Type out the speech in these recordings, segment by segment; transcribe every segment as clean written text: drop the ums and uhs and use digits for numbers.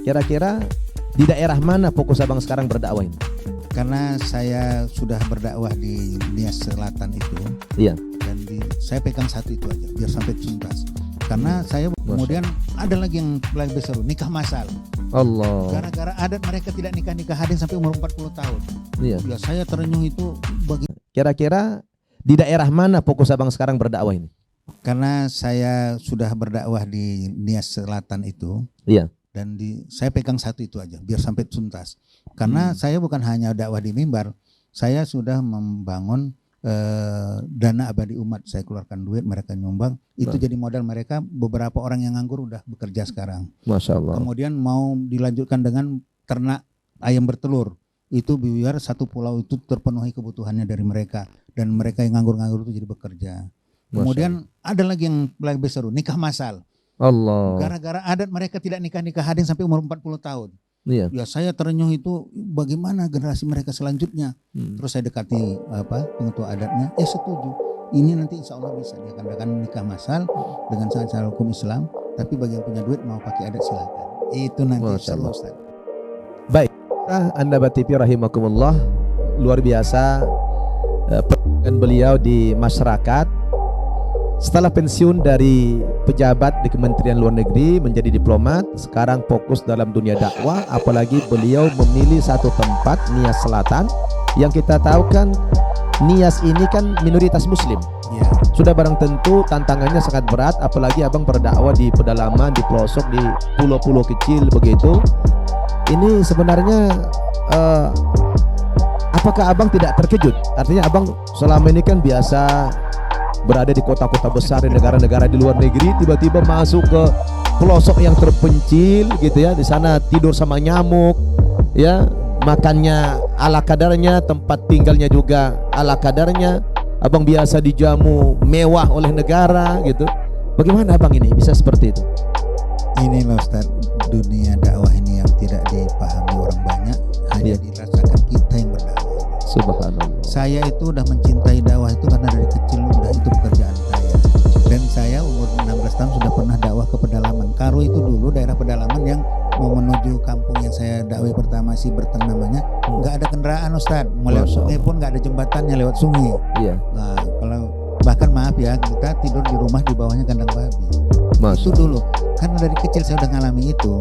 Kira-kira di daerah mana fokus abang sekarang berdakwah ini? Karena saya sudah berdakwah di Nias Selatan itu, Iya. dan saya pegang satu itu aja biar sampai tuntas. Karena saya kemudian ada lagi yang lebih seru, nikah masal. Allah. Gara-gara adat mereka tidak nikah hadin sampai umur 40 tahun. Iya. Ya saya terenyuh itu Kira-kira di daerah mana fokus abang sekarang berdakwah ini? karena saya sudah berdakwah di Nias Selatan itu. Iya. Dan saya pegang satu itu aja biar sampai tuntas. Karena saya bukan hanya dakwah di mimbar, saya sudah membangun dana abadi umat. Saya keluarkan duit, mereka nyumbang, itu jadi modal mereka. Beberapa orang yang nganggur udah bekerja sekarang. Masya Allah. Kemudian mau dilanjutkan dengan ternak ayam bertelur, itu biar satu pulau itu terpenuhi kebutuhannya dari mereka, dan mereka yang nganggur-nganggur itu jadi bekerja. Kemudian ada lagi yang lebih seru, nikah masal. Allah. Gara-gara adat mereka tidak nikah hadin sampai umur 40 tahun. Iya. Ya saya terenyuh itu, bagaimana generasi mereka selanjutnya. Terus saya dekati pengetua adatnya, setuju. Ini nanti insya Allah bisa diadakan nikah masal dengan cara hukum Islam. Tapi bagi yang punya duit mau pakai adat silakan. Itu nanti seru, Ustaz. Baik, Anda TV rahimakumullah, luar biasa peran beliau di masyarakat. Setelah pensiun dari pejabat di Kementerian Luar Negeri menjadi diplomat, sekarang fokus dalam dunia dakwah. Apalagi beliau memilih satu tempat, Nias Selatan, yang kita tahu kan Nias ini kan minoritas Muslim. Ya. Sudah barang tentu tantangannya sangat berat, apalagi abang berdakwah di pedalaman, di pelosok, di pulau-pulau kecil begitu. Ini sebenarnya apakah abang tidak terkejut? Artinya abang selama ini kan biasa berada di kota-kota besar, di negara-negara di luar negeri, tiba-tiba masuk ke pelosok yang terpencil gitu ya, di sana tidur sama nyamuk ya, makannya ala kadarnya, tempat tinggalnya juga ala kadarnya. Abang biasa dijamu mewah oleh negara gitu. Bagaimana abang ini bisa seperti itu? Ini loh Ustaz, dunia dakwah ini yang tidak dipahami orang banyak, hanya dirasakan kita yang berdakwah. Subhanallah. Saya itu udah mencintai dakwah itu karena dari kecil udah itu pekerjaan saya. Dan saya umur 16 tahun sudah pernah dakwah ke pedalaman. Karo itu dulu daerah pedalaman yang mau menuju kampung yang saya dakwah pertama, si Berteng namanya, nggak ada kendaraan Ustaz. Mau lewat sungai pun nggak ada jembatannya, lewat sungai. Iya. Nah, kalau bahkan maaf ya, kita tidur di rumah di bawahnya kandang babi. Itu dulu. Karena dari kecil saya udah ngalami itu.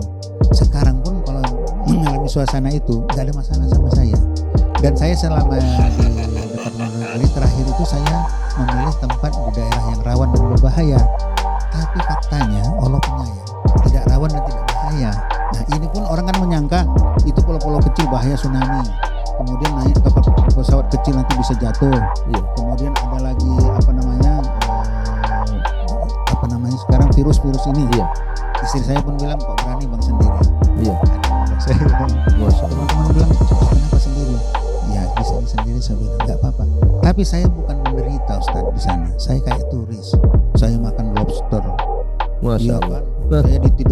Sekarang pun kalau mengalami suasana itu nggak ada masalah sama saya. Dan saya selama di Departemen Negeri terakhir itu saya memilih tempat di daerah yang rawan dan berbahaya. Tapi faktanya Allah penyayang, tidak rawan dan tidak bahaya. Nah ini pun orang kan menyangka itu pulau-pulau kecil bahaya tsunami. Kemudian naik kapal pesawat kecil nanti bisa jatuh. Kemudian ada lagi apa namanya sekarang virus-virus ini. Istri saya pun bilang kok berani bang sendiri. Saya teman-teman bilang kenapa sendiri? Ya di sini sendiri, saya bilang nggak apa-apa. Tapi saya bukan menderita Ustaz di sana. Saya kayak turis. Saya makan lobster. Masya Allah. Saya ditidur